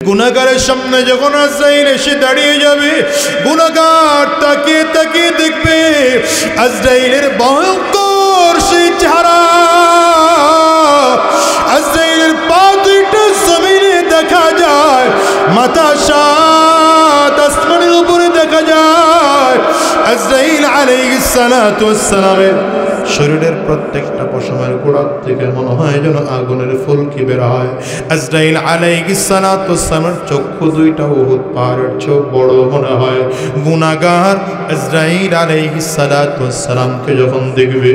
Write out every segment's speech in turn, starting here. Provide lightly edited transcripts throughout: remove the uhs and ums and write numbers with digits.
গুনাহগারের সামনে যখন আজরাইল এসে দাঁড়িয়ে যাবে, গুনাহগার তাকিয়ে তাকিয়ে দেখবে আজরাইলের ভয়ঙ্কর সেই চেহারা। আজরাইলের পা দুইটা জমিনে দেখা যায়, মাথা সাত আসমানের উপরে দেখা যায়। আজরাইল আলাইহিস সালাতু ওয়াস সালামের শরীরের প্রত্যেকটা পশমের গোড়া থেকে মনে হয় যেন আগুনের ফুলকি বের হয়। আজরাইল আলাইহিস সালাতু ওয়াস সালামের চক্ষু দুইটা উহুদ পাহাড়ের চেয়ে বড় মনে হয়। গুনাহগার আজরাইল আলাইহিস সালাতু ওয়াস সালামকে যখন দেখবে,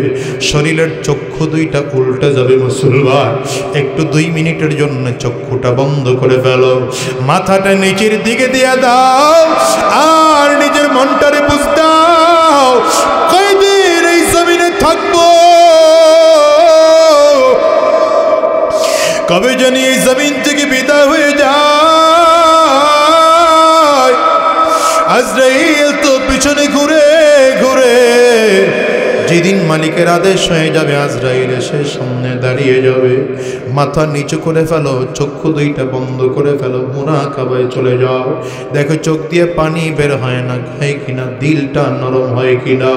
শরীরের চক্ষু দুইটা উল্টে যাবে। মুসলমান, একটু 2 মিনিটের জন্য চক্ষুটা বন্ধ করে ফেলো, মাথাটা নিচের দিকে দিয়ে দাও, আর নিজের মনটারে বুঝ দাও কয়দিন এই জমিনে থাকবো, কবে জানি এই জমিন থেকে বিদায় হয়ে যায়। আজরাইল তো পিছনে ঘুরে ঘুরে, যেদিন মালিকের আদেশ হয়ে যাবে আজরাইল এসে সামনে দাঁড়িয়ে যাবে। মাথা নিচু করে ফেলো, চক্ষু দুইটা বন্ধ করে ফেলো, মুরাকাবায় চলে যাও। দেখো চোখ দিয়ে পানি বের হয় না হয় কিনা, দিলটা নরম হয় কিনা।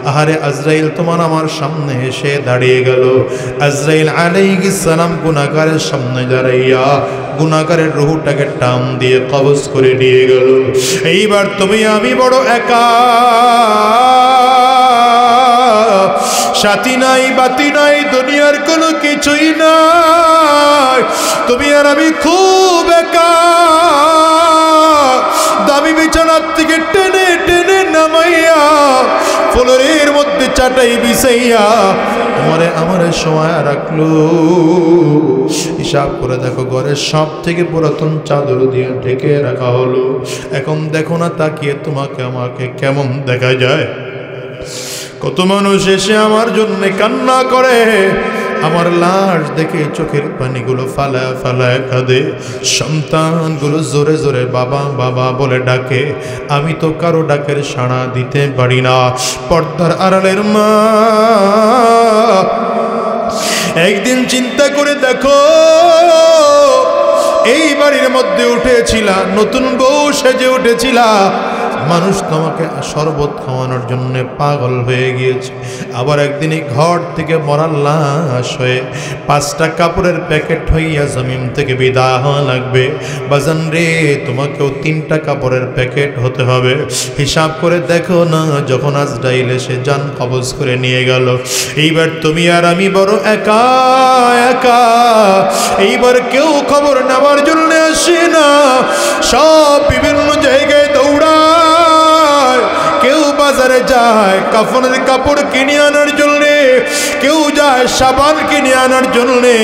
আহারে আজরাইল তোমার আমার সামনে এসে দাঁড়িয়ে গেল। আজরাইল আলাইহিস সালাম গুনাহগারের সামনে দাঁড়াইয়া গুনাহগারের রূহটাকে টান দিয়ে কবজ করে নিয়ে গেল। এইবার তুমি আমি বড় একা, সাথী নাই বাতি নাই, দুনিয়ার কোনো কিছুই নাই, তুমি আর আমি খুব একা। দামি বিছানার থেকে টেনে টেনে নামাইয়া ফ্লোরের মধ্যে চাটাই বিছাইয়া তোমারে আমারে সময় রাখলো। হিসাব করে দেখো, ঘরের সব থেকে পুরাতন চাদর দিয়ে ঢেকে রাখা হলো। এখন দেখো না তাকিয়ে তোমাকে আমাকে কেমন দেখা যায়। কত মানুষ এসে আমার জন্য কান্না করে, আমার লাশ দেখে চোখের পানিগুলো ফালায় ফালায় কাঁদে। সন্তানগুলো জোরে জোরে বাবা বাবা বলে ডাকে, আমি তো কারো ডাকের সাড়া দিতে পারি না। পর্দার আড়ালের মা, একদিন চিন্তা করে দেখো, এই বাড়ির মধ্যে উঠেছিলা, নতুন বউ সেজে উঠেছিলা, মানুষ তোমাকে শরবত খাওয়ানোর জন্য পাগল হয়ে গিয়েছে। আবার একদিন ঘর থেকে মরার লাশ হয়ে 5টা কাপড়ের প্যাকেট হইয়া জমিন থেকে বিদায় হওয়া লাগবে। বাজান রে, তোমাকেও 3টা কাপড়ের প্যাকেট হতে হবে। হিসাব করে দেখো না, যখন আজরাইল এসে জান কবজ করে নিয়ে গেল, এইবার তুমি আর আমি বড় একা একা। এইবার কেউ খবর নেওয়ার জন্য আসে না, সব বিভিন্ন জায়গায় দৌড়ায়। কেউ বাজারে যায় কাফনের কাপড় কিনে আনার জন্যে, কেউ যায় সাবান কিনে আনার জন্যে,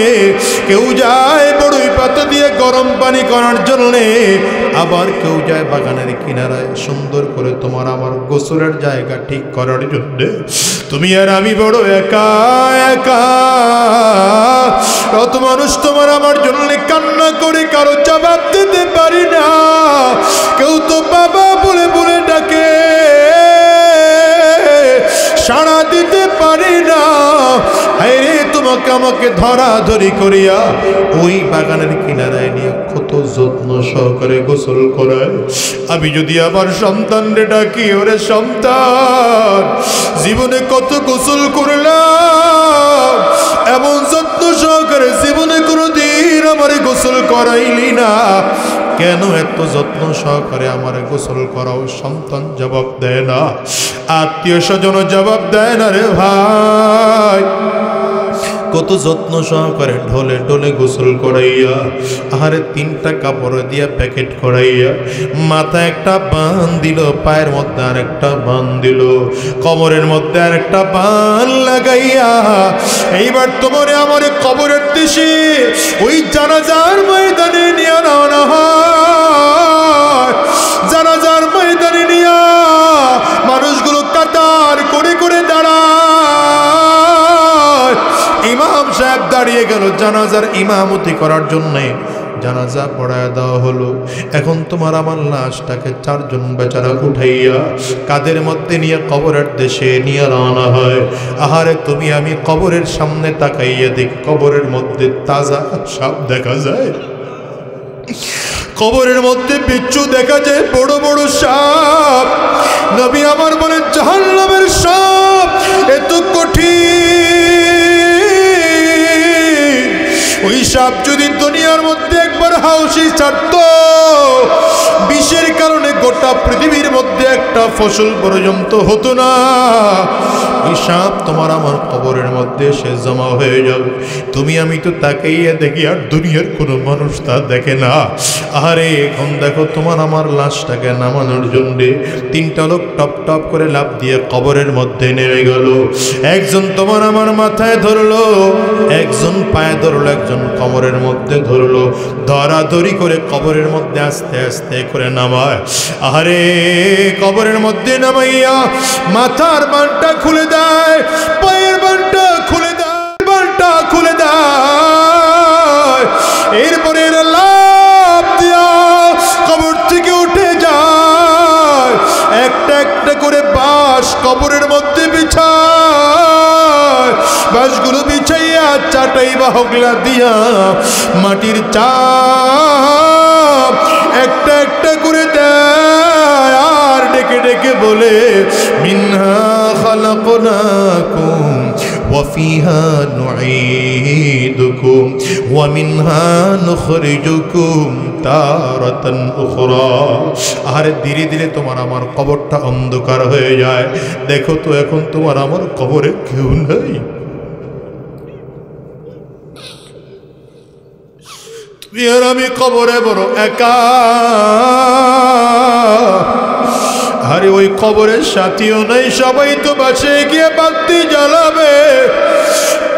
কেউ যায় বড়ই পাতা দিয়ে গরম পানি করার জন্যে, আবার কেউ যায় বাগানের কিনারায় সুন্দর করে তোমার আমার গোসলের জায়গা ঠিক করার জন্যে। তুমি আর আমি বড় একা একা। কত মানুষ তোমার আমার জন্য কান্না করে, কারো জবাব দিতে পারি না। কেউ তো বাবা বলে বলে ডাকে, সাড়া দিতে পারি না। আরে তোমাকে আমাকে ধরাধরি করিয়া ওই বাগানের কিনারায় নিয়ে কত যত্ন সহকারে গোসল করায়। আমি যদি আবার সন্তানরে ডাকি, ওরে সন্তান, জীবনে কত গোসল করলাম, এমন যত্ন সহকারে জীবনে কোনোদিন আমারে গোসল করাইলি না, কেন এত যত্ন সহকারে আমার গোসল করাও? সন্তান জবাব দেয় না, আত্মীয় স্বজন জবাব দেয় না। রে ভাই, কত যত্ন সহকারে ঢোলে ঢোলে গোসল করাইয়া, আহারে 3টা কাপড় দিয়া প্যাকেট করাইয়া, মাথা একটা বান দিল, পায়ের মধ্যে আর একটা বান দিল, কোমরের মধ্যে আর একটা বান লাগাইয়া, এইবার তোমারে আমারে কবরের দেশে ওই জানাজার ময়দানে নিয়ে রওনা হয়। জানাজার ময়দানে নিয়ে মানুষগুলো কাতার করে করে দাঁড়ায়। ইমাম সাহেব দাঁড়িয়ে গেল জানাজার ইমামতি করার জন্যে। জানাজা পড়ায় দেওয়া হলো। এখন তোমার আমার লাশটাকে 4 জন বেচারা উঠাইয়া কাদের মধ্যে নিয়ে কবরের দেশে নিয়ে রওনা হয়। আহারে তুমি আমি কবরের সামনে তাকাইয়া দেখি কবরের মধ্যে তাজা সাপ দেখা যায়। কবরের মধ্যে বিচ্ছু দেখা যায়, বড় বড় সাপ। নবী আমার বলেন জাহান্নামের সাপ এত কঠিন, ওই সাপ যদি দুনিয়ার মধ্যে একবার হাউসি ছাড়তো, বিষের কারণে গোটা পৃথিবীর মধ্যে একটা ফসল পর্যন্ত হতো না। ওই সাপ তোমার আমার কবরের মধ্যে সে জমা হয়ে যাবে। তুমি আমি তো তাকাইয়া দেখি, আর দুনিয়ার কোনো মানুষ তা দেখে না। আরে এখন দেখো তোমার আমার লাশটাকে নামানোর জন্য তিনটা লোক টপ টপ করে লাফ দিয়ে কবরের মধ্যে নেমে গেল। একজন তোমার আমার মাথায় ধরলো, একজন পায়ে ধরলো, একজন কবরের মধ্যে ধরলো, ধরাধরি করে কবরের মধ্যে আস্তে আস্তে করে নামায়। আরে কবরের মধ্যে নামাইয়া মাথার বানটা খুলে দেয়, পায়ের বানটা খুলে দেয়, বানটা খুলে দেয়। এরপরে লাফ দিয়া কবর থেকে উঠে যায়, একটা একটা করে বাঁশ কবরের মধ্যে বিছায়। বাঁশগুলো বিছাইয়া চাটাই বা হগলা দিয়া মাটির চাপ একটা একটা করে দেয়, আর ডেকে ডেকে বলে মিনহা খালাকনাকুম ওয়া ফিহা নুঈদুকুম ওয়া মিনহা নুখরিজুকুম তারাতান উখরা। আর ধীরে ধীরে তোমার আমার কবরটা অন্ধকার হয়ে যায়। দেখো তো এখন তোমার আমার কবরে কেউ নাই, তুমি আর আমি কবরে বড় একা। আরে ওই কবরের সাথীও নাই, সবাই তো বাসে গিয়ে বাতি জ্বালাবে,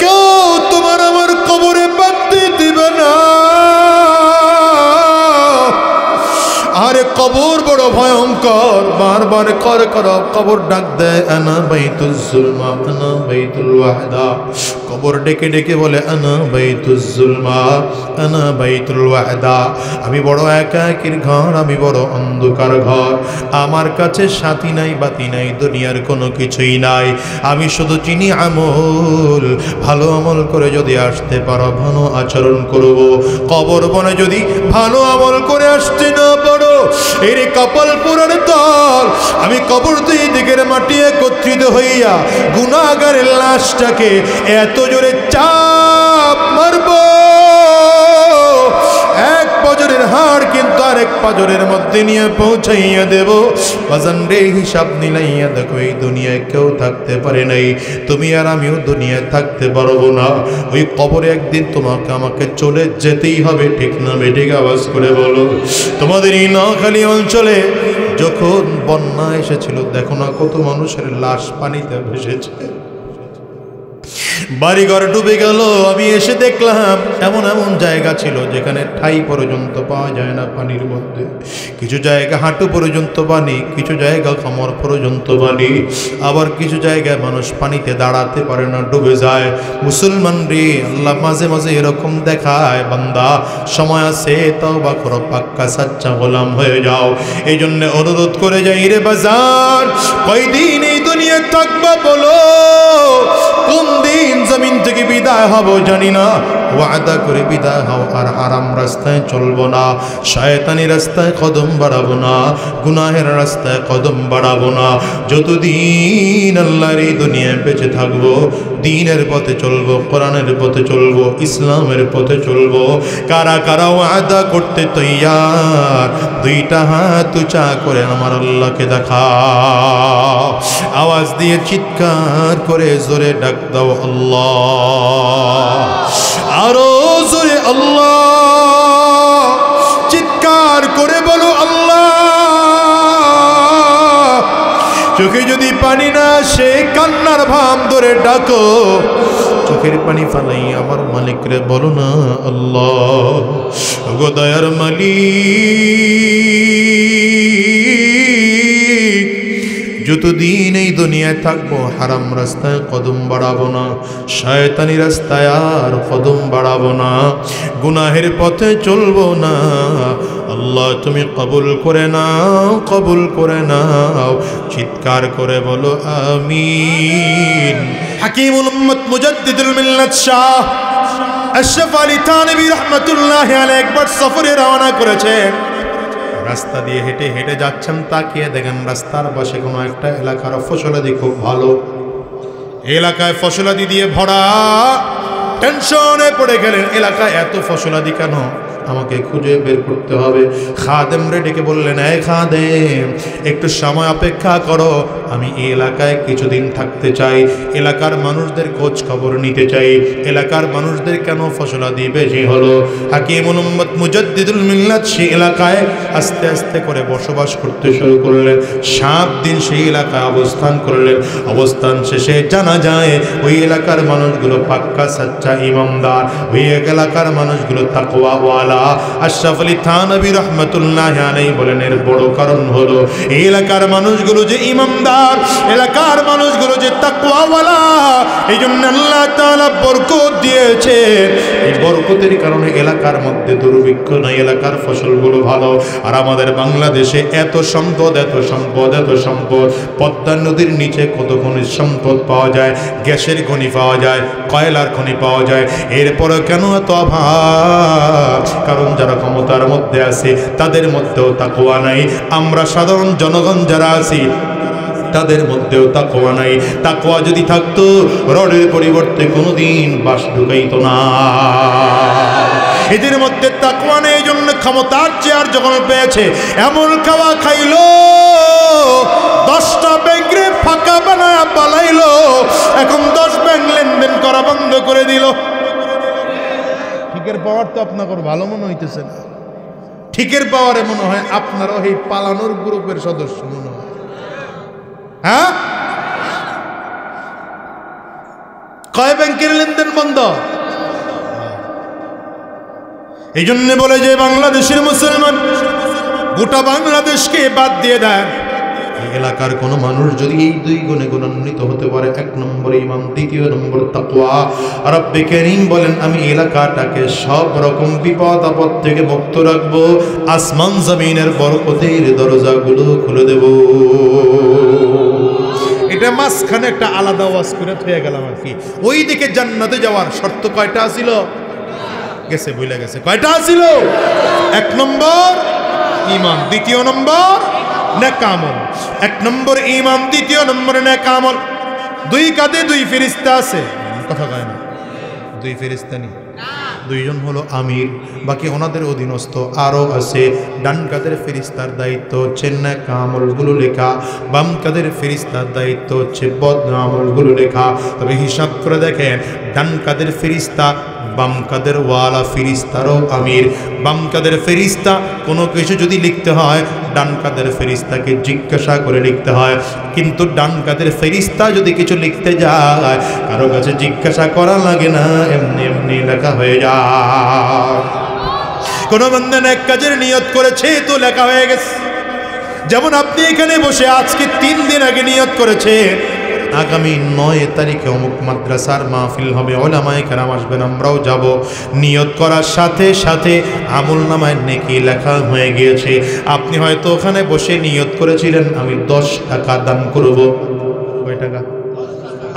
কেউ তোমার আমার কবরে বাতি দিবে না। আরে কবর বড় ভয়ঙ্কর, বারবার করে কবর ডাক দেয়, আনা বাইতুল জুলমা আনা বাইতুল ওয়াহদা। কবর ডেকে ডেকে বলে আনা বাইতুল জুলমা আনা বাইতুল ওয়াহদা, আমি বড় একাকির ঘর, আমি বড় অন্ধকার ঘর, আমার কাছে সাথী নাই বাতি নাই, দুনিয়ার কোনো কিছুই নাই, আমি শুধু চিনি আমল। ভালো আমল করে যদি আসতে পারো ভালো আচরণ করব, কবর বনে যদি ভালো আমল করে আসতে না পারো, এর কপাল পুরার দল। আমি কবর দুই দিকের মাটি একত্রিত হইয়া গুনাহগারের লাশটাকে এত জোরে চাপ মারব, এক পাজরের হাড় কিন্তু আরেক পাজরের মধ্যে নিয়ে পৌঁছাইয়া দেব। বাজান রে, হিসাব মিলাইয়া দেখো, এই দুনিয়ায় কেউ থাকতে পারে নাই, তুমি আর আমিও দুনিয়ায় থাকতে পারবো না। ওই কবরে একদিন তোমাকে আমাকে চলে যেতেই হবে, ঠিক না বেঠিক? আওয়াজ করে বলো। তোমাদের এই নোয়াখালী অঞ্চলে যখন বন্যা এসেছিল, দেখো না কত মানুষের লাশ পানিতে ভেসেছে, বাড়িঘর ডুবে গেল। আমি এসে দেখলাম এমন এমন জায়গা ছিল যেখানে ঠাই পর্যন্ত পাওয়া যায় না পানির মধ্যে, কিছু জায়গা হাঁটু পর্যন্ত পানি, কিছু জায়গা কোমর পর্যন্ত পানি, আবার কিছু জায়গায় মানুষ পানিতে দাঁড়াতে পারে না, ডুবে যায়। মুসলমান রে, আল্লাহ মাঝে মাঝে এরকম দেখায়, বান্দা সময় আছে তওবা করো, পাক্কা সাচ্চা গোলাম হয়ে যাও। এই জন্য অনুরোধ করে যাই রে বাজার, কয়দিন এই দুনিয়ায় থাকবা বলো, কোন দিন জমিন থেকে বিদায় হব জানি না, ওয়াদা করে বিদায় হও। আর হারাম রাস্তায় চলবো না, শয়তানি রাস্তায় কদম বাড়াবো না, গুনাহের রাস্তায় কদম বাড়াবো না। যতদিন আল্লাহর এই দুনিয়ায় বেঁচে থাকবো, দ্বীনের পথে চলবো, কোরআনের পথে চলবো, ইসলামের পথে চলবো। কারা কারা ওয়াদা করতে তৈয়ার, দুইটা হাত উঁচা করে আমার আল্লাহকে দেখা, আওয়াজ দিয়ে চিৎকার করে জোরে ডাক দাও আল্লাহ, আরো জোরে আল্লাহ, চিৎকার করে বলো আল্লাহ। চোখে যদি পানি না আসে, কান্নার ভাম ধরে ডাকো, চোখের পানি ফালাই আমার মালিক রে বলো না আল্লাহ, গো দয়ার মালিক, যতদিন এই দুনিয়ায় থাকবো হারাম রাস্তায় কদম বাড়াবো না, শয়তানি রাস্তায় আর কদম বাড়াবো না, গুনাহের পথে চলবো না। আল্লাহ তুমি কবুল করে নাও, কবুল করে নাও, চিৎকার করে বলো আমিন। হাকিমুল উম্মত মুজাদ্দিদুল মিল্লাত শাহ আশরাফ আলী থানভী রহমাতুল্লাহি আলাইহি একবার সফরে রওনা করেছেন। রাস্তা দিয়ে হেঁটে হেঁটে যাচ্ছেন, তাকিয়ে দেখেন রাস্তার পাশে কোনো একটা এলাকার ফসলাদি খুব ভালো, এলাকায় ফসলাদি দিয়ে ভরা। টেনশনে পড়ে গেলেন, এলাকায় এত ফসলাদি কেন, আমাকে খুঁজে বের করতে হবে। খাদেম রে ডেকে বললেন, এই খাদেম, একটু সময় অপেক্ষা করো, আমি এই এলাকায় কিছুদিন থাকতে চাই, এলাকার মানুষদের খোঁজ খবর নিতে চাই, এলাকার মানুষদের কেন ফসলাদি বেশি হলো। হাকিমুল উম্মত মুজাদ্দিদুল মিল্লাত সেই এলাকায় আস্তে আস্তে করে বসবাস করতে শুরু করলেন। 7 দিন সেই এলাকায় অবস্থান করলেন। অবস্থান শেষে জানা যায় ওই এলাকার মানুষগুলো পাক্কা সাচ্চা ইমানদার, ওই এলাকার মানুষগুলো তাকওয়াওয়ালা। আশরাফ আলী থানভী রাহমাতুল্লাহি আলাইহি বলেন, এর বড় কারণ হলো এই এলাকার মানুষগুলো যে ইমানদার, এলাকার মানুষগুলো যে তাকওয়াওয়ালা, এই জন্য আল্লাহ তাআলা বরকত দিয়েছে। এই বরকতের কারণে এলাকার মধ্যে দুর্ভিক্ষ নাই, এলাকার ফসলগুলো ভালো। আর আমাদের বাংলাদেশে এত সম্পদ, এত সম্পদ, এত সম্পদ, পদ্মা নদীর নিচে কত খনিজ সম্পদ পাওয়া যায়, গ্যাসের খনি পাওয়া যায়, কয়লার খনি পাওয়া যায়, এরপরে কেন এত অভাব? কারণ যারা ক্ষমতার মধ্যে আছে তাদের মধ্যেও তাকওয়া নাই। আমরা সাধারণ জনগণ যারা আছি তাদের মধ্যেও তাকওয়া নাই। তাকওয়া যদি থাকতো রডের পরিবর্তে কোনোদিন বাঁশ ঢুকাইতো না। এদের মধ্যে তাকওয়া নেই, এই জন্য ক্ষমতার চেয়ার যখন পেয়েছে এমন খাওয়া খাইলো, 10টা ব্যাংকে ফাঁকা বানায় পালাইলো। এখন 10 ব্যাংক লেনদেন করা বন্ধ করে দিল। ঠিকের পাওয়ার তো আপনাকে ভালো মনে হইতেছে না, ঠিকের পাওয়ারে মনে হয় আপনারও এই পালানোর গ্রুপের সদস্য মনে হয়। হ্যাঁ, কয় ব্যাংকের লেনদেন বন্ধ? এই জন্য বলে যে বাংলাদেশের মুসলমান গোটা বাংলাদেশকে বাদ দিয়ে দেয়। এই এলাকার কোনো মানুষ যদি এই 2 গুণে গুণান্বিত হতে পারে, 1 নম্বর ঈমান, 2 নম্বর তাকওয়া, রব্বে কারীম বলেন আমি এলাকাটাকে সব রকম বিপদ আপদ থেকে মুক্ত রাখবো, আসমান জমিনের বরকতের দরজাগুলো খুলে দেব। এটা মাঝখানে একটা আলাদা ওয়াজ করে হয়ে গেলাম আর কি। ওই দিকে জান্নাতে যাওয়ার শর্ত কয়টা ছিল? গেছে, ভুলে গেছে। কয়টা ছিল? 1 নম্বর ঈমান, 2 নম্বর নেক আমল। 1 নম্বর ঈমান, 2 নম্বর নেক আমল। 2 কাঁধে 2 ফেরেশতা আছে, কথা কয় না? 2 ফেরেশতা নেই, 2 জন হলো আমির, বাকি ওনাদের অধীনস্থ আরও আছে। ডান কাঁধের ফেরেশতার দায়িত্ব হচ্ছে নেক আমলগুলো লেখা, বাম কাঁধের ফেরেশতার দায়িত্ব হচ্ছে বদ আমলগুলো লেখা। তবে হিসাব করে দেখেন, ডান কাঁধের ফেরেশতা বাম কাদের ওয়ালা ফেরেশতারও আমির। বাম কাদের ফেরেশতা কোনো কিছু যদি লিখতে হয় ডান কাদের ফেরেশতাকে জিজ্ঞাসা করে লিখতে হয়, কিন্তু ডান কাদের ফেরেশতা যদি কিছু লিখতে যায় কারো কাছে জিজ্ঞাসা করা লাগে না, এমনি এমনি লেখা হয়ে যায়। কোনো বান্দা নেক কাজের নিয়ত করেছে তো লেখা হয়ে গেছে। যেমন আপনি এখানে বসে আজকে 3 দিন আগে নিয়ত করেছে আগামী 9 তারিখে অমুক মাদ্রাসার মাহফিল হবে, উলামায়ে কেরাম আসবেন, আমরাও যাব। নিয়ত করার সাথে সাথে আমলনামায় নেকি লেখা হয়ে গিয়েছে। আপনি হয়তো ওখানে বসে নিয়ত করেছিলেন আমি 10 টাকা দান করব। কয় টাকা?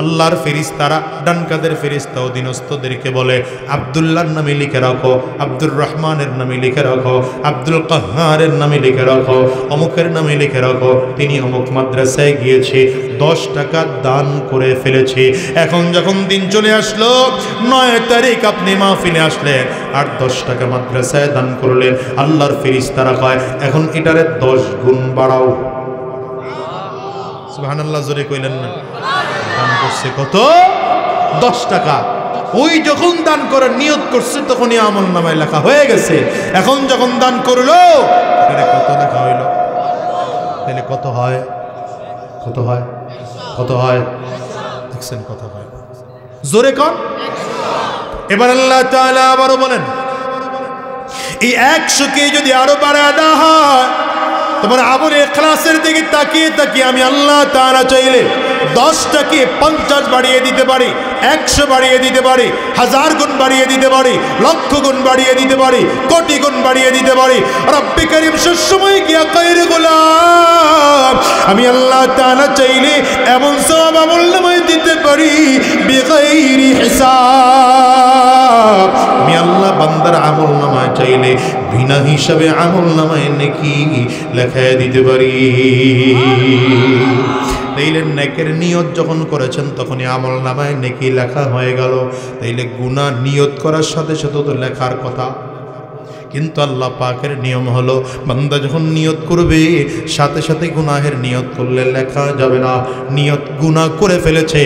আল্লাহর ফেরেশতারা ডান কাদের ফেরেশতা অধীনস্থদেরকে বলে আব্দুল্লাহর নামে লিখে রাখো, আব্দুর রহমানের নামে লিখে রাখো, আব্দুল কাহ্হারের নামে লিখে রাখো, অমুকের নামে লিখে রাখো, তিনি অমুক মাদ্রাসায় গিয়েছে, 10 টাকা দান করে ফেলেছে। এখন যখন দিন চলে আসলো 9 তারিখ আপনি মাহফিলে আসলেন আর 10 টাকা মাদ্রাসায় দান করলেন, আল্লাহর ফেরেশতারা কয় এখন এটারে 10 গুণ বাড়াও। সুবহানাল্লাহ, জোরে কইলেন না? দান করছে কত? 10 টাকা। ওই যখন দান করার নিয়ত করছে তখনই আমল নামায় লেখা হয়ে গেছে। এখন যখন দান করলো এখানে কত লেখা হইল? তাহলে কত হয়? কত হয়? কত হয়? দেখছেন কত হয়? জোরে কর। এবার আল্লাহ তাআলা আবারও বলেন এই 100কে যদি আরো বাড়ায় দেওয়া হয় তোমার আমল ইখলাসের দিকে তাকিয়ে তাকিয়ে আমি আল্লাহ তাআলা চাইলে 10টাকে 50 বাড়িয়ে দিতে পারি, 100 বাড়িয়ে দিতে পারি, 1000 গুণ বাড়িয়ে দিতে পারি, লক্ষ গুণ বাড়িয়ে দিতে পারি, কোটি গুণ বাড়িয়ে দিতে পারি। রব্বে কারীম সবসময় কি আকাইর গোলাম আমি আল্লাহ তাআলা চাইলে এমন সওয়াব আমলনামায় দিতে পারি বিগাইরি হিসাব। আমি আল্লাহ বান্দার আমলনামায় চাইলে বিনা হিসাবে আমলনামায় নেকি লেখায় দিতে পারি। তাইলে নেকের নিয়ত যখন করেছেন তখনই আমলনামায় নেকি লেখা হয়ে গেল। তাইলে গুনাহ নিয়ত করার সাথে সাথে তো লেখার কথা, কিন্তু আল্লাহ পাকের নিয়ম হলো বান্দা যখন নিয়ত করবে সাথে সাথে গুনাহের নিয়ত করলে লেখা যাবে না। নিয়ত গুনাহ করে ফেলেছে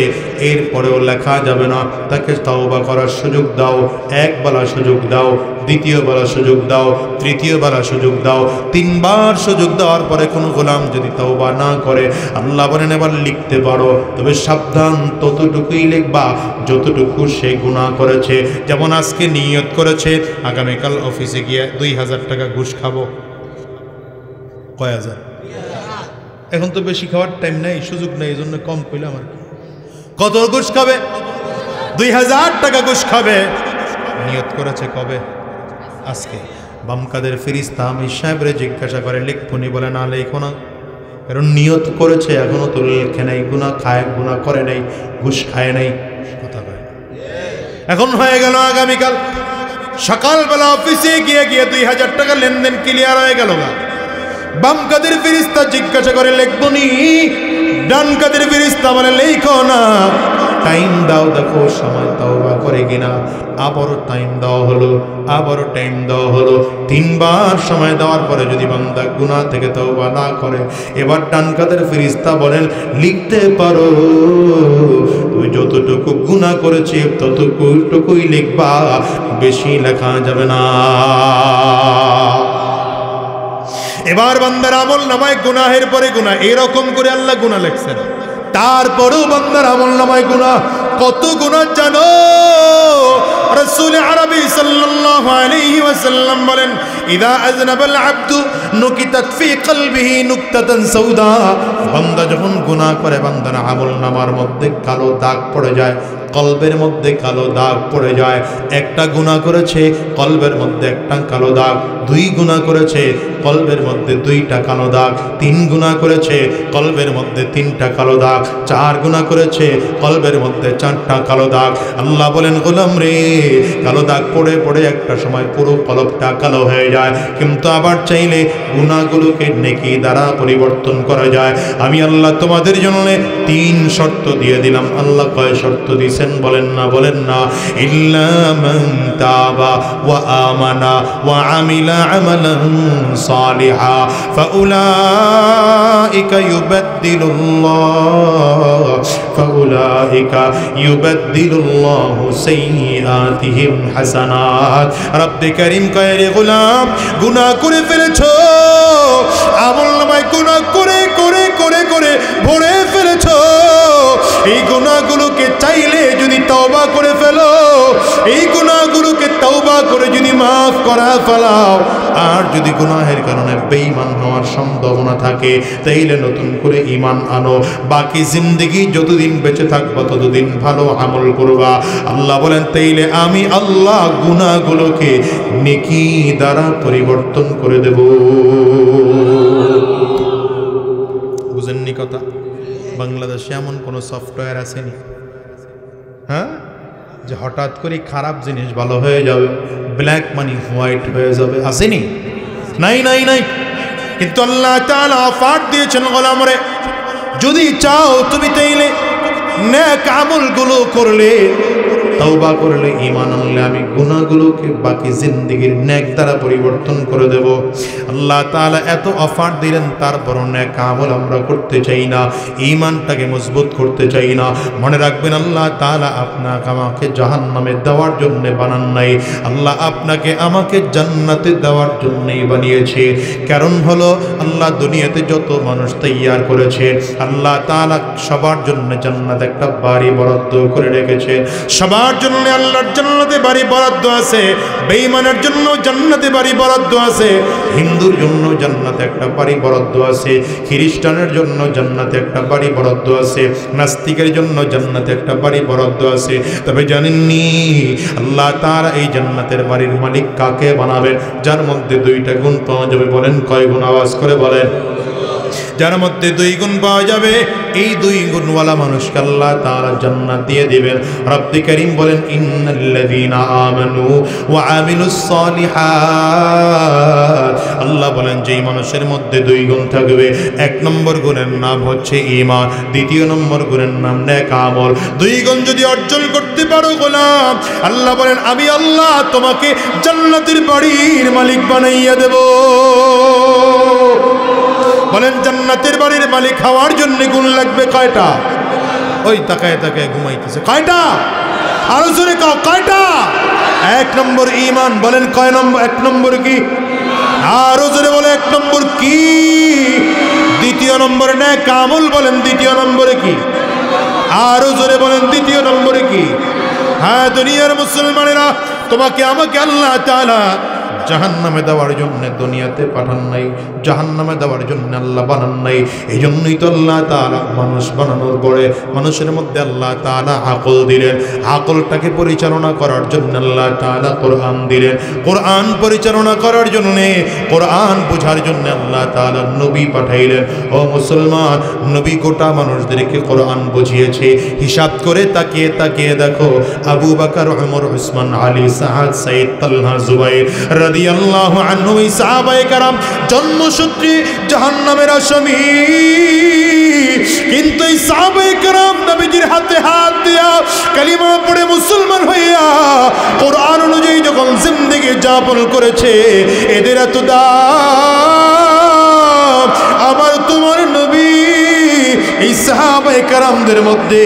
এরপরেও লেখা যাবে না, তাকে তওবা করার সুযোগ দাও। একবার সুযোগ দাও, দ্বিতীয়বার সুযোগ দাও, তৃতীয়বার সুযোগ দাও, তিনবার সুযোগ দেওয়ার পরে কোনো গোলাম যদি তওবা না করে আল্লাহ বলেন এবার লিখতে পারো, তবে সাবধান ততটুকুই লিখবা যতটুকু সে গুনাহ করেছে। যেমন আজকে নিয়ত করেছে আগামীকাল অফিসে গিয়ে 2000 টাকা ঘুষ খাবো। কয় হাজার? এখন তো বেশি খাওয়ার টাইম নেই, সুযোগ নেই, এই জন্য কম কইলাম আর কি। কত ঘুষ খাবে? 2000 টাকা ঘুষ খাবে। নিয়ত করেছে কবে? আজকে। বাম কাদের ফেরেশতা আমির সাহেবরে জিজ্ঞাসা করে লিখবনি, বলে না লেখো না, কারণ নিয়ত করেছে এখনো তো লেখে নাই। গুনাহ খায়, গুনাহ করে নাই, ঘুষ খায় নাই। কথা কয় এখন হয়ে গেল আগামীকাল সকালবেলা অফিসে গিয়ে 2000 টাকা লেনদেন ক্লিয়ার হয়ে গেল না। বাম কাদের ফেরেশতা জিজ্ঞাসা করে লিখবনি, ডান কাদের ফেরেশতা বলে লেখো না, টাইম দাও দেখো সময় তওবা করে কিনা। আবারও টাইম দেওয়া হলো, আবারও টাইম দেওয়া হলো। 3 বার সময় দেওয়ার পরে যদি বান্দা গুনাহ থেকে তওবা না করে, এবার ডান কাদের ফেরেশতা বলেন লিখতে পারো, তুমি যতটুকু গুনাহ করেছে ততটুকুই লিখবা, বেশি লেখা যাবে না। এবার বান্দার আমলনামায় গুনাহের পরে গুনাহ, এরকম করে আল্লাহ গুনাহ লিখছেন। তারপরেও বান্দার আমলনামায় গুনাহ, কত গুনাহ জানো? রাসূল আরবী সাল্লাল্লাহু আলাইহি ওয়াসাল্লাম বলেন ইযা আযনাবাল আবদু নুকিতাত ফি কলবিহি নুকতাতান সাউদা। বান্দা যখন গুনাহ করে বান্দার আমলনামার মধ্যে কালো দাগ পড়ে যায়, কলবের মধ্যে কালো দাগ পড়ে যায়। একটা গুনাহ করেছে কলবের মধ্যে একটা কালো দাগ, 2 গুনাহ করেছে কলবের মধ্যে 2টা কালো দাগ, 3 গুনাহ করেছে কলবের মধ্যে 3টা কালো দাগ, 4 গুনাহ করেছে কলবের মধ্যে 4টা কালো দাগ। আল্লাহ বলেন গোলাম রে, কালো দাগ পড়ে পড়ে একটা সময় পুরো কলবটা কালো হয়ে যায়, কিন্তু আবার চাইলে গুনাহগুলোকে নেকি দ্বারা পরিবর্তন করা যায়। আমি আল্লাহ তোমাদের জন্য 3 শর্ত দিয়ে দিলাম। আল্লাহ কয় শর্ত দিয়েছেন বলেন না? বলেন না। ইল্লা মান তাবা ওয়া আমানা ওয়া আমিলা আমালান সালিহা ফাউলাইকা ইউবাদদিলুল্লাহু সাইয়্যাতিহিম হাসানাত। রব্বে কারীম কয় রে গোলাম, গুনাহ করে ফেলেছো, আমলনামায় গুনাহ করে করে করে করে ভরে ফেলেছো। এই গুনাহগুলোকে চাইলে যদি তওবা করে ফেলো, এই গুনাহগুলোকে তওবা করে যদি মাফ করা ফেলাও, আর যদি গুনাহের কারণে বেঈমান হওয়ার সম্ভাবনা থাকে তাইলে নতুন করে ঈমান আনো। বাকি জিন্দেগি যতদিন বেঁচে থাকবা ততদিন ভালো আমল করবা। আল্লাহ বলেন তাইলে আমি আল্লাহ গুনাহগুলোকে নেকি দ্বারা পরিবর্তন করে দেব। বুঝেননি কথা? বাংলাদেশে এমন কোনো সফটওয়্যার আসেনি হ্যাঁ যে হঠাৎ করে খারাপ জিনিস ভালো হয়ে যাবে, ব্ল্যাক মানি হোয়াইট হয়ে যাবে, আসেনি? নাই নাই নাই। কিন্তু আল্লাহ তাআলা অফার দিয়েছেন গোলামরে, যদি চাও তুমি তাইলে নেক আমলগুলো করলে, তওবা করলে, ঈমান আনলে আমি গুনাহগুলোকে বাকি জিন্দেগির নেক দ্বারা পরিবর্তন করে দেব। আল্লাহ তাআলা এত অফার দিলেন, তারপর নেক আমল আমরা করতে চাই না, ঈমানটাকে মজবুত করতে চাই না। মনে রাখবেন আল্লাহ তাআলা আপনাকে আমাকে জাহান্নামে দেওয়ার জন্য বানান নাই, আল্লাহ আপনাকে আমাকে জান্নাতে দেওয়ার জন্যই বানিয়েছে। কারণ হলো আল্লাহ দুনিয়াতে যত মানুষ তৈয়ার করেছে আল্লাহ তাআলা সবার জন্য জান্নাত একটা বাড়ি বরাদ্দ করে রেখেছে। সবার জন্য আল্লাহর জান্নাতে বাড়ি বরাদ্দ আছে, বেঈমানের জন্য জান্নাতে বাড়ি বরাদ্দ আছে, হিন্দুর জন্য জান্নাতে একটা বাড়ি বরাদ্দ আছে, খ্রিস্টানের জন্য জান্নাতে একটা বাড়ি বরাদ্দ আছে, নাস্তিকের জন্য জান্নাতে একটা বাড়ি বরাদ্দ আছে। তবে জানেননি আল্লাহ তাআলা এই জান্নাতের বাড়ির মালিক কাকে বানাবেন? যার মধ্যে 2টা গুণ পাওয়া যাবে। বলেন কয় গুণ? আওয়াজ করে বলেন। যার মধ্যে 2 গুণ পাওয়া যাবে, এই 2 গুণওয়ালা মানুষকে আল্লাহ তাআলা জান্নাত দিয়ে দিবেন। রব্বি করিম বলেন, ইন্নাল্লাযীনা আমানু ওয়া আমিলুস সালিহাত, আল্লাহ বলেন যেই মানুষের মধ্যে 2 গুণ থাকবে, 1 নম্বর গুণের নাম হচ্ছে ঈমান, 2 নম্বর গুণের নাম নেক আমল। 2 গুণ যদি অর্জন করতে পারো গোলাম, আল্লাহ বলেন আমি আল্লাহ তোমাকে জান্নাতের বাড়ির মালিক বানাইয়া দেব। বলেন জান্নাতের বাড়ির মালিক হওয়ার জন্য গুণ লাগবে কয়টা? ওই তাকায় তাকায় ঘুমাইতেছে, কয়টা? আরো জোরে কাও, কয়টা? 1 নম্বর ঈমান। বলেন কয় নম্বর? 1 নম্বর কি? আরো জোরে বলে 1 নম্বর কি? 2 নম্বর নেক আমল। বলেন 2 নম্বরে কি? আরো জোরে বলেন 2 নম্বরে কি? হ্যাঁ দুনিয়ার মুসলমানেরা, তোমাকে আমাকে আল্লাহ তাআলা জাহান্নামে দেওয়ার জন্য দুনিয়াতে পাঠান নাই, জাহান্নামে দেওয়ার জন্য আল্লাহ বানান নাই। এই জন্যই তো আল্লাহ তাআলা মানুষ বানানোর পরে মানুষের মধ্যে আল্লাহ তাআলা আকল দিলেন। আকলটাকে পরিচালনা করার জন্য আল্লাহ তাআলা কোরআন দিলেন। কোরআন পরিচালনা করার জন্য, কোরআন বোঝার জন্য আল্লাহ তাআলা নবী পাঠাইলেন। ও মুসলমান, নবী গোটা মানুষদেরকে কোরআন বুঝিয়েছে। হিসাব করে তাকিয়ে তাকিয়ে দেখো, আবু বকর, ওমর, উসমান, আলী, সাদ, সাইদ, তালহা, জুবাইর রাদিয়াল্লাহু আনহু, এই সাহাবায়ে কেরাম জন্মসূত্রে জাহান্নামের আসামি, কিন্তু এই সাহাবায়ে কেরাম নবীজির হাতে হাত দিয়া কালিমা পড়ে মুসলমান হইয়া কোরআন অনুযায়ী যখন জিন্দেগি যাপন করেছে, এদের এত দাম আমার তোমার নবী। এই সাহাবায়ে কেরামদের মধ্যে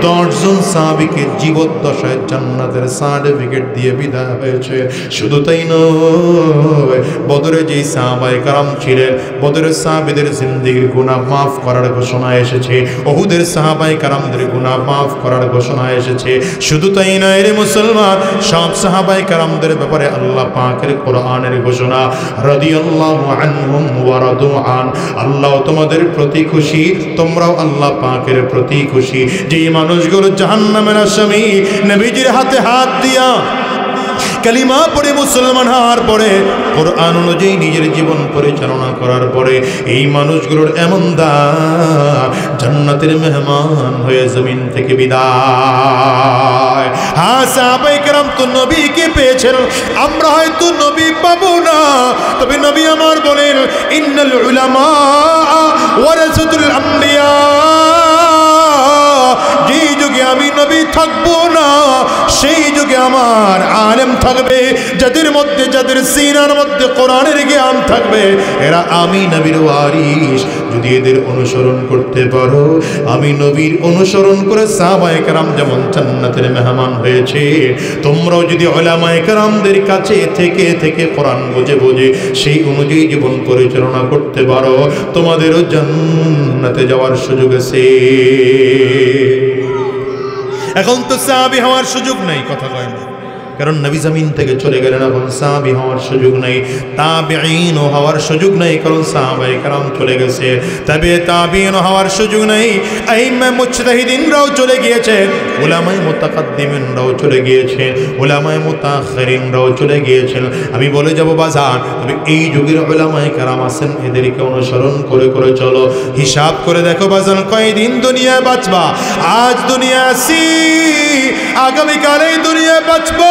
10 জন সাহাবীকে জীবদ্দশায় জান্নাতের সার্টিফিকেট দিয়ে বিদায় হয়েছে। শুধু তাই নয়, বদরে যেই সাহাবায়ে কেরাম ছিলেন, বদরের সাহাবীদের জিন্দেগির গুনাহ মাফ করার ঘোষণা এসেছে। উহুদের সাহাবায়ে কেরামদের গুনাহ মাফ করার ঘোষণা এসেছে। শুধু তাই নয় রে মুসলমান, সব সাহাবায়ে কেরামদের ব্যাপারে আল্লাহ পাকের কোরআনের ঘোষণা, রাদিয়াল্লাহু আনহুম ওয়া রাদু আন, আল্লাহ তোমাদের প্রতি খুশি, তোমরাও আল্লাহ পাকের প্রতি খুশি। যেই মানুষগুলো জাহান্নামের আসামি, নবীজির হাতে হাত দিয়া কালিমা পড়ে মুসলমান হওয়ার পরে কোরআন অনুযায়ী নিজের জীবন পরিচালনা করার পরে এই মানুষগুলোর এমন দাম, জান্নাতের মেহমান হয়ে জমিন থেকে বিদায়। হ্যাঁ সাহাবায়ে কেরাম তো নবীকে পেয়েছেন, আমরা হয়তো নবী পাবো না, তবে নবী আমার বলেন, ইন্নাল উলামা ওয়ারাসাতুল আমবিয়া, যেই যুগে আমি নবী থাকবো না, সেই যুগে আমার আলেম থাকবে, যাদের মধ্যে, যাদের সিনার মধ্যে কোরআনের জ্ঞান থাকবে, এরা আমি নবীর ওয়ারিস। যদি এদের অনুসরণ করতে পারো, আমি নবীর অনুসরণ করে সাহাবায়ে কেরাম যেমন জান্নাতের মেহমান হয়েছে, তোমরাও যদি উলামায়ে কেরামদের কাছে থেকে থেকে কোরআন বুঝে বুঝে সেই অনুযায়ী জীবন পরিচালনা করতে পারো, তোমাদেরও জান্নাতে যাওয়ার সুযোগ আছে। এখন তো সাহাবী হওয়ার সুযোগ নাই, কথা কয় না, কারণ নবী জমিন থেকে চলে গেলেন, এখন সাহাবী হওয়ার সুযোগ নেই, তাবিঈন হওয়ার সুযোগ নেই, কারণ সাহাবায়ে কেরাম চলে গেছে। তবে তাবিঈন হওয়ার সুযোগ নেই, আইম্মা মুজতাহিদিনরাও চলে গিয়েছে, উলামায়ে মুতাকাদ্দিমিনরাও চলে গিয়েছে, উলামায়ে মুতাআখিরিনরাও চলে গিয়েছেন। আমি বলে যাব বাজার, তবে এই যুগের উলামায়ে কেরাম আছেন, এদেরকে অনুসরণ করে করে চলো। হিসাব করে দেখো বাজার, কয়দিন দুনিয়ায় বাঁচবা? আজ দুনিয়া আছি, আগামীকাল এই দুনিয়ায় বাঁচবো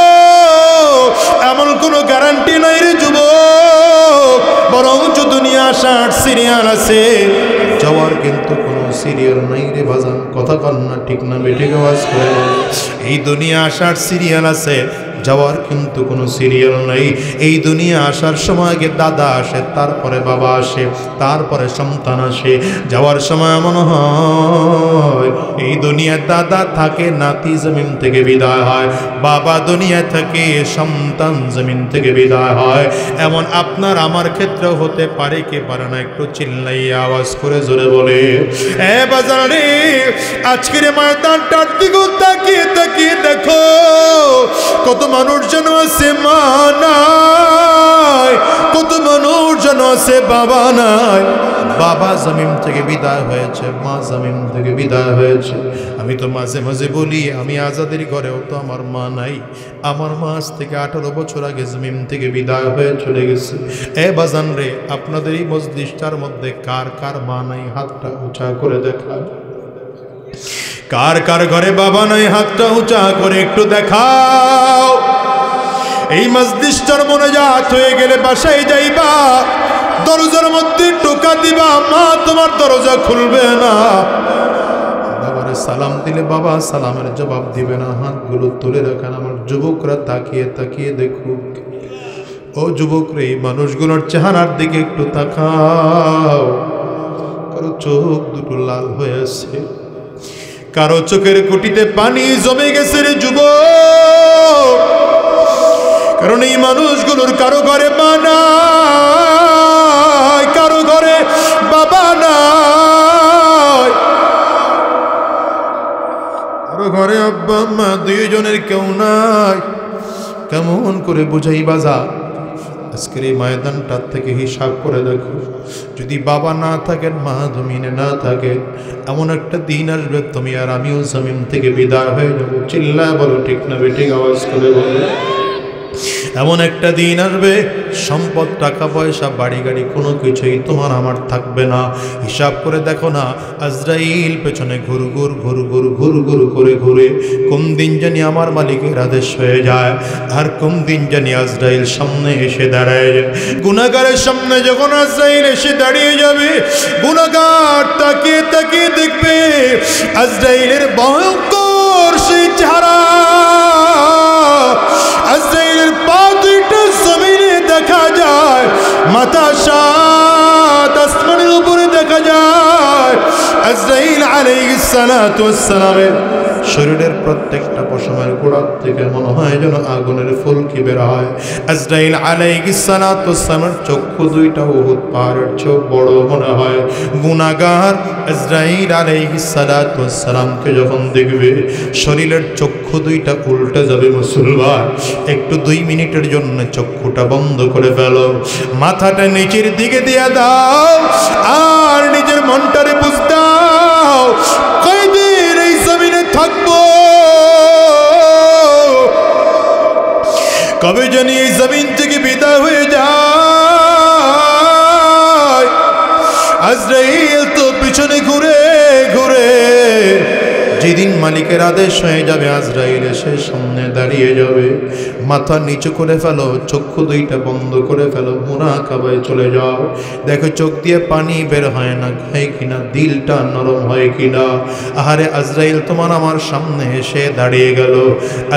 এমন কোনো গ্যারান্টি নাই রে যুবক, বরঞ্চ দুনিয়া আসার সিরিয়াল আছে, যাওয়ার কিন্তু কোনো সিরিয়াল নাই রে বাজান। কথা কন না, ঠিক না বেঠিক আওয়াজ করে। এই দুনিয়া আসার সিরিয়াল আছে, যাওয়ার কিন্তু কোনো সিরিয়াল নাই। এই দুনিয়া আসার সময় আগে দাদা আসে, তারপরে বাবা আসে, তারপরে সন্তান আসে। যাওয়ার সময় এমন হয় এই দুনিয়ায় দাদা থাকে, নাতি জমিন থেকে বিদায় হয়, বাবা দুনিয়া থেকে, সন্তান জমিন থেকে বিদায় হয়। এমন আপনার আমার ক্ষেত্রেও হতে পারে কি পারে না? একটু চিল্লাইয়া আওয়াজ করে জোরে বলে এ বাজারে, আজকের ময়দানটার দিকে তাকিয়ে তাকিয়ে দেখো, কত মানুষ যেন আছে মা নাই, কত মানুষ যেন আছে বাবা নাই, বাবা জমিন থেকে বিদায় হয়েছে, মা জমিন থেকে বিদায় হয়েছে। আমি তো মাঝে মাঝে বলি আমি আজাদের ঘরেও তো আমার মা নাই, আমার মা আজ থেকে 18 বছর আগে জমিন থেকে বিদায় হয়ে চলে গেছে। এ বাজান রে, আপনাদের এই মজলিসটার মধ্যে কার কার মা নাই হাতটা উঁচা করে দেখান। কার কার ঘরে বাবা নাই হাতটা উঁচা করে একটু দেখাও। এই মজলিসটার মোনাজাত হয়ে গেলে বাসায় যাইবা, দরজার মধ্যে টোকা দিবা, মা তোমার দরজা খুলবে না। বাবারে সালাম দিলে বাবা সালামের জবাব দিবে না, হাতগুলো তুলে রাখেন। আমার যুবকরা তাকিয়ে তাকিয়ে দেখুক। ও যুবক রে, এই মানুষগুলোর চেহারার দিকে একটু তাকাও। কারো চোখ দুটো লাল হয়ে আছে, কারো চোখের কুটিতে পানি জমে গেছে রে যুবক। কারণ এই মানুষগুলোর কারো ঘরে মা নাই, কারো ঘরে বাবা নাই, কারো ঘরে আব্বা আম্মা দুইজনের কেউ নাই। কেমন করে বুঝাই বাজা? আজকের এই ময়দানটার থেকে হিসাব করে দেখো, যদি বাবা না থাকেন, মা জমিনে না থাকে, এমন একটা দিন আসবে তুমি আর আমিও জমিন থেকে বিদায় হয়ে যাবো। চিল্লায় বলো ঠিক না বেঠিক? আওয়াজ করে বলো। এমন একটা দিন আসবে, সম্পদ টাকা পয়সা বাড়ি গাড়ি কোনো কিছুই তোমার আমার থাকবে না। হিসাব করে দেখো না, আজরাইল পেছনে ঘুর ঘুর ঘুর ঘুর ঘুর ঘুর করে ঘুরে কোন দিন জানি আমার মালিকের আদেশ হয়ে যায়, আর কোন দিন জানি আজরাইল সামনে এসে দাঁড়ায় যায়। গুনাহগারের সামনে যখন আজরাইল এসে দাঁড়িয়ে যাবে, গুনাহগার তাকিয়ে তাকিয়ে দেখবে আজরাইলের ভয়ঙ্কর সেই চেহারা। আজরাইলের পা দুইটা জমিনে দেখা যায়, মাথা সাত আসমানের উপরে দেখা যায়। আজরাইল আলাইহিস সালাতু ওয়াস সালামের শরীরের প্রত্যেকটা পশমের গোড়ার থেকে মনে হয় যেন আগুনের ফুলকি বের হয়। আজরাইল আলাইহিস সালাতু ওয়াস সালামের চক্ষু দুইটা উহুদ পাহাড়ের চেয়ে বড় মনে হয়। গুনাহগার আজরাইল আলাইহিস সালাতু ওয়াস সালামকে যখন দেখবে, শরীরের চক্ষু দুইটা উল্টে যাবে। মুসলমান, একটু 2 মিনিটের জন্য চক্ষুটা বন্ধ করে ফেলো, মাথাটা নিচের দিকে দিয়ে দাও, আর নিজের মনটারে বুঝ দাও কয়দিন এই জমিনে থাকবো, কবে জানি এই জমিন থেকে বিদায় হয়ে যায়। আজরাইল তো পিছনে ঘুরে ঘুরে, যেদিন মালিকের আদেশ হয়ে যাবে আজরাইল এসে সামনে দাঁড়িয়ে যাবে। মাথা নিচু করে ফেলো, চক্ষু দুইটা বন্ধ করে ফেলো, মুরাকাবায় চলে যাও। দেখো চোখ দিয়ে পানি বের হয় না হয় কিনা, দিলটা নরম হয় কিনা। আহারে আজরাইল তোমার আমার সামনে এসে দাঁড়িয়ে গেল।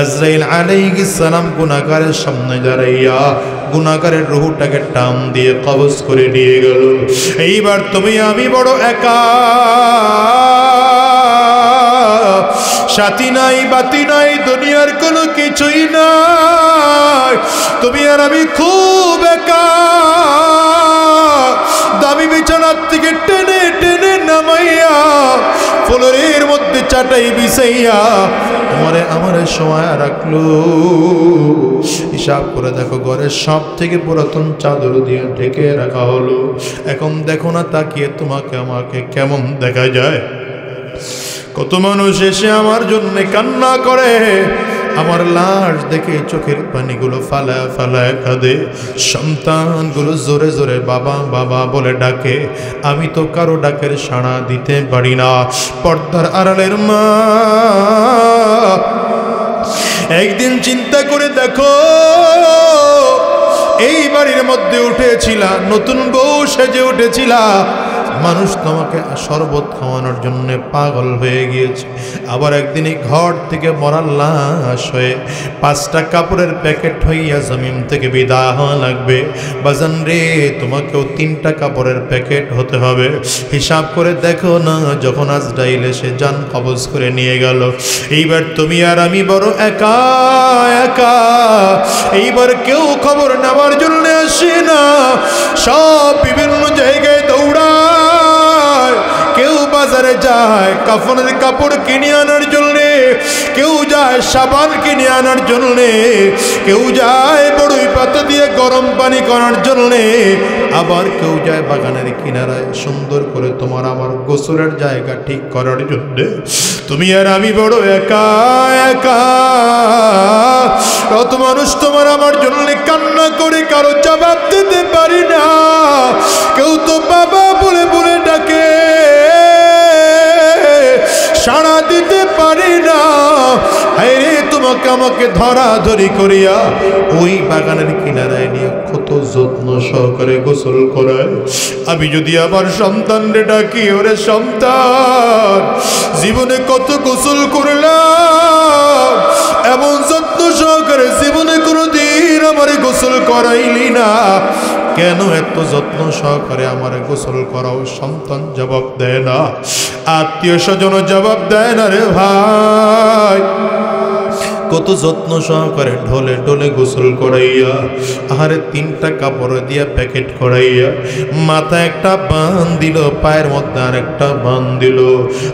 আজরাইল আলাইহিস সালাম গুনাহগারের সামনে দাঁড়াইয়া গুনাহগারের রূহটাকে টান দিয়ে কবজ করে নিয়ে গেল। এইবার তুমি আমি বড় একা, সাথী নাই বাতি নাই, দুনিয়ার কোনো কিছুই নাই, তুমি আর আমি খুব একা। দামি বিছানার থেকে টেনে টেনে নামাইয়া ফ্লোরের মধ্যে চাটাই বিছাইয়া তোমারে আমারে সময় রাখলো। হিসাব করে দেখো, ঘরের সব থেকে পুরাতন চাদর দিয়ে ঢেকে রাখা হলো। এখন দেখো না তাকিয়ে তোমাকে আমাকে কেমন দেখা যায়। কত মানুষ এসে আমার জন্য কান্না করে, আমার লাশ দেখে চোখের পানিগুলো ফালায় ফালায় কাঁদে, সন্তানগুলো জোরে জোরে বাবা বাবা বলে ডাকে। আমি তো কারো ডাকের সাড়া দিতে পারি না। পর্দার আড়ালের মা, একদিন চিন্তা করে দেখো, এই বাড়ির মধ্যে উঠেছিলা, নতুন বউ সেজে উঠেছিলা, মানুষ তোমাকে শরবত খাওয়ানোর জন্য পাগল হয়ে গিয়েছে। আবার একদিন এই ঘর থেকে মরার লাশ হয়ে 5টা কাপড়ের প্যাকেট হইয়া জমিন থেকে বিদায় হওয়া লাগবে। বাজান রে, তোমাকেও 3টা কাপড়ের প্যাকেট হতে হবে। হিসাব করে দেখো না, যখন আজরাইল এসে জান কবজ করে নিয়ে গেল, এইবার তুমি আর আমি বড় একা একা। এইবার কেউ খবর নেওয়ার জন্য আসে না, সব বিভিন্ন জায়গায় দৌড়ায়। কেউ বাজারে যায় কাফনের কাপড় কিনে আনার জন্যে, কেউ যায় সাবান কিনে আনার জন্যে, কেউ যায় বড়ই পাতা দিয়ে গরম পানি করার জন্যে, আবার কেউ যায় বাগানের কিনারায় সুন্দর করে তোমার আমার গোসলের জায়গা ঠিক করার জন্যে। তুমি আর আমি বড় একা একা, কত মানুষ তোমার আমার জন্য কান্না করে কারো জবাব দিতে পারি না। কেউ তো বাবা বলে বলে ডাকে, সাড়া দিতে পারি না। হায়রে তোমাকে আমাকে ধরাধরি করিয়া ওই বাগানের কিনারায় নিয়ে কত যত্ন সহকারে গোসল করায়। আমি যদি আবার সন্তানরে ডাকি, ওরে সন্তান জীবনে কত গোসল করলাম, এমন যত্ন সহকারে জীবনে কোনোদিন আমারে গোসল করাইলি না, কেন এত যত্ন সহকারে আমার গোসল করাও? সন্তান জবাব দেয় না, আত্মীয় স্বজন জবাব দেয় না। রে ভাই, কত যত্ন সহকারে ঢলে ঢলে গোসল করাইয়া, আহারে 3টা কাপড় দিয়া প্যাকেট করাইয়া, মাথায় একটা বান দিল, পায়ের মধ্যে আর একটা বান দিল,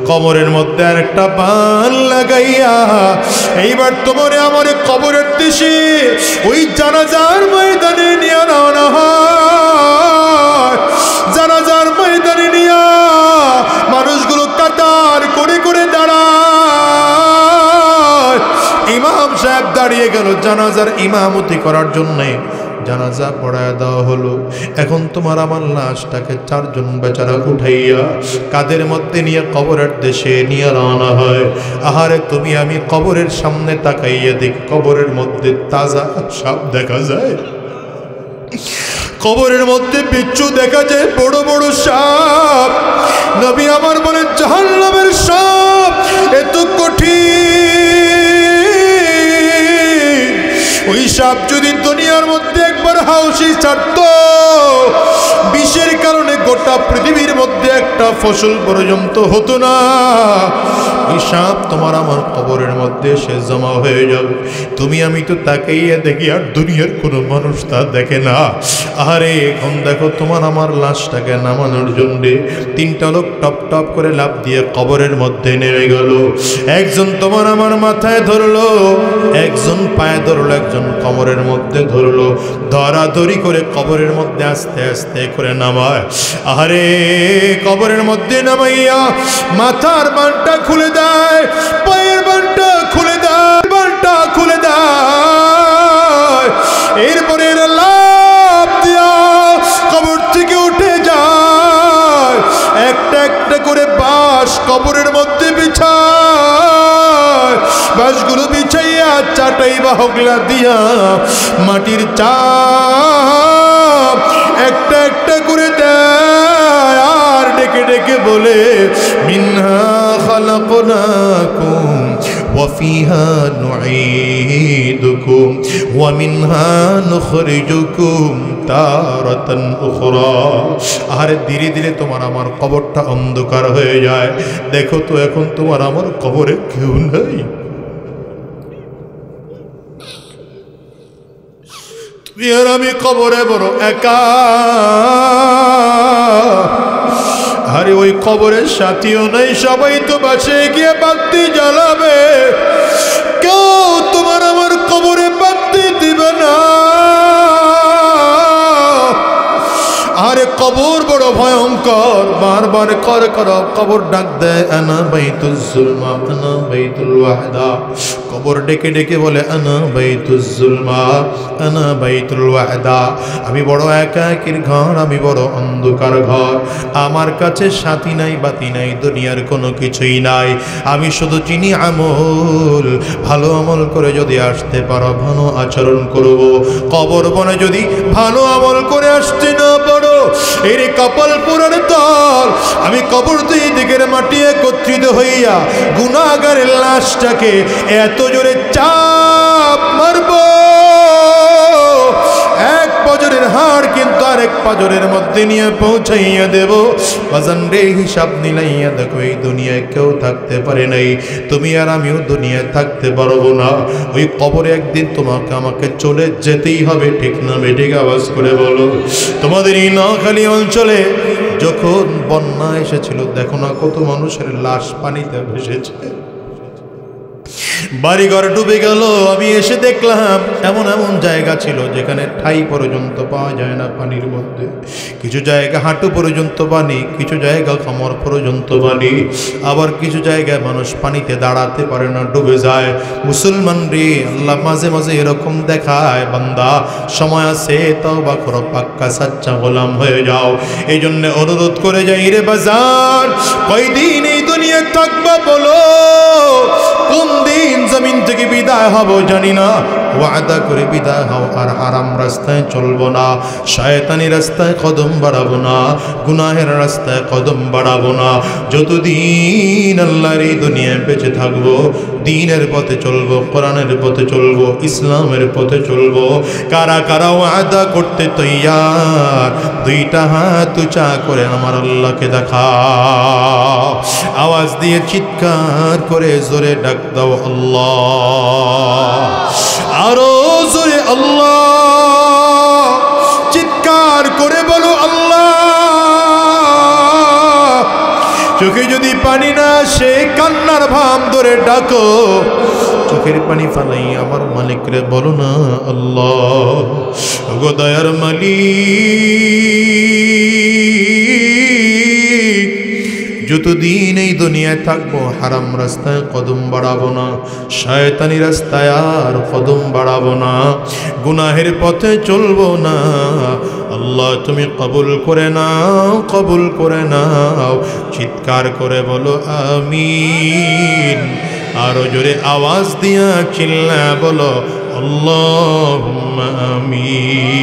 কোমরের মধ্যে আর একটা বান লাগাইয়া, এইবার তোমারে আমারে কবরের দেশে ওই জানাজার ময়দানে নিয়ে রওনা হয়। জানাজার ময়দানে নিয়া মানুষগুলো কাতার করে করে দাঁড়ায়। ইমাম সাহেব দাঁড়িয়ে গেল জানাজার ইমামতি করার জন্যে, জানাজা পড়ায় দেওয়া হলো। এখন তোমার আমার লাশটাকে 4 জন বেচারা উঠাইয়া কাদের মধ্যে নিয়ে কবরের দেশে নিয়ে রওনা হয়। আহারে তুমি আমি কবরের সামনে তাকাইয়া দেখি কবরের মধ্যে তাজা সাপ দেখা যায়, কবরের মধ্যে বিচ্ছু দেখা যায়, বড় বড় সাপ। নবী আমার বলেন জাহান্নামের সাপ এত কঠিন, ওই সাপ যদি দুনিয়ার মধ্যে একবার হাউসি ছাড়ত, বিষের কারণে গোটা পৃথিবীর মধ্যে একটা ফসল পর্যন্ত হতো না। ওই সাপ তোমার আমার কবরের মধ্যে সে জমা হয়ে যাবে। তুমি আমি তো তাকাইয়া দেখি, আর দুনিয়ার কোনো মানুষ তা দেখে না। আরে এখন দেখো তোমার আমার লাশটাকে নামানোর জন্যে 3টা লোক টপ টপ করে লাফ দিয়ে কবরের মধ্যে নেমে গেল। একজন তোমার আমার মাথায় ধরলো, একজন পায়ে ধরলো, একজন কবরের মধ্যে ধরলো, ধরাধরি করে কবরের মধ্যে আস্তে আস্তে করে নামায়। আরে কবরের মধ্যে নামাইয়া মাথার বানটা খুলে দেয়, পায়ের বানটা খুলে দেয়, বানটা খুলে দেয়, এরপরে লাফ দিয়া কবর থেকে উঠে যায়। একটা একটা করে বাঁশ কবরের মধ্যে বিছায়, বাঁশগুলো বিছাইয়া চাটাই বা হগলা দিয়া মাটির চাপ একটা একটা করে দেয়, আর ডেকে ডেকে বলে মিনহা খালাকনাকুম ওয়া ফিহা নুঈদুকুম ওয়া মিনহা নুখরিজুকুম তারাতান উখরা। আর ধীরে ধীরে তোমার আমার কবরটা অন্ধকার হয়ে যায়। দেখো তো এখন তোমার আমার কবরে কেউ নাই, তুমি আর আমি কবরে বড় একা। আরে ওই কবরের সাথীও নাই, সবাই তো বাসে গিয়ে বাতি জ্বালাবে, কেউ তোমার আমার কবরে বাতি দিবে না। আরে কবর বড় ভয়ঙ্কর, বারবার কর কর কবর ডাক দেয়, আনা বাইতুল জুলমা আনা বাইতুল ওয়াহদা। কবর ডেকে ডেকে বলে আনা বাইতুল জুলমা আনা বাইতুল ওয়াহদা, আমি বড় একাকির ঘর, আমি বড় অন্ধকার ঘর, আমার কাছে সাথী নাই বাতি নাই, দুনিয়ার কোনো কিছুই নাই। আমি শুধু চিনি আমল, ভালো আমল করে যদি আসতে পারো ভালো আচরণ করব। কবর বনে যদি ভালো আমল করে আসতে না পারো, এর কপাল পুরার দল। আমি কবর দুই দিকের মাটি একত্রিত হইয়া গুনাহগারের লাশটাকে এত জোরে চাপ মারব, এক পাজরের হাড় কিন্তু আরেক পাজরের মধ্যে নিয়ে পৌঁছাইয়া দেব। বাজান রে, হিসাব মিলাইয়া দেখো, এই দুনিয়ায় কেউ থাকতে পারে নাই, তুমি আর আমিও দুনিয়ায় থাকতে পারবো না। ওই কবরে একদিন তোমাকে আমাকে চলে যেতেই হবে, ঠিক না বেঠিক? আওয়াজ করে বলো। তোমাদের এই নোয়াখালী অঞ্চলে যখন বন্যা এসেছিল, দেখো না কত মানুষের লাশ পানিতে ভেসেছে। বাড়িঘর ডুবে গেল। আমি এসে দেখলাম এমন এমন জায়গা ছিল যেখানে ঠাই পর্যন্ত পাওয়া যায় না পানির মধ্যে। কিছু জায়গা হাঁটু পর্যন্ত পানি, কিছু জায়গা কোমর পর্যন্ত পানি, আবার কিছু জায়গায় মানুষ পানিতে দাঁড়াতে পারে না, ডুবে যায়। মুসলমান রে, আল্লাহ মাঝে মাঝে এরকম দেখায়, বান্দা সময় আছে তওবা করো, পাক্কা সাচ্চা গোলাম হয়ে যাও। এই জন্য অনুরোধ করে যাই রে বাজার, কয়দিন এই দুনিয়া থাকবা বলো, কোন দিন জমিন থেকে বিদায় হব জানি না। ওয়াদা করে বিদায় হও, আর হারাম রাস্তায় চলবো না, শয়তানি রাস্তায় কদম বাড়াবো না, গুনাহের রাস্তায় কদম বাড়াবো না। যতদিন আল্লাহর এই দুনিয়ায় বেঁচে থাকবো, দ্বীনের পথে চলবো, কোরআনের পথে চলবো, ইসলামের পথে চলবো। কারা কারা ওয়াদা করতে তৈয়ার? দুইটা হাত উঁচা করে আমার আল্লাহকে দেখা, আওয়াজ দিয়ে চিৎকার করে জোরে ডাক দাও আল্লাহ, আরো জোরে আল্লাহ, চিৎকার করে বলো আল্লাহ। চোখে যদি পানি না আসে, কান্নার ভাম ধরে ডাকো, চোখের পানি ফালাই আমার মালিক রে বলো না আল্লাহ, গো দয়ার মালিক, যতদিন এই দুনিয়ায় থাকবো হারাম রাস্তায় কদম বাড়াবো না, শয়তানি রাস্তায় আর কদম বাড়াবো না, গুনাহের পথে চলবো না। আল্লাহ তুমি কবুল করে নাও, কবুল করে নাও। চিৎকার করে বলো আমিন, আরো জোরে আওয়াজ দিয়া চিল্লা বলো আল্লাহুম্মা আমিন।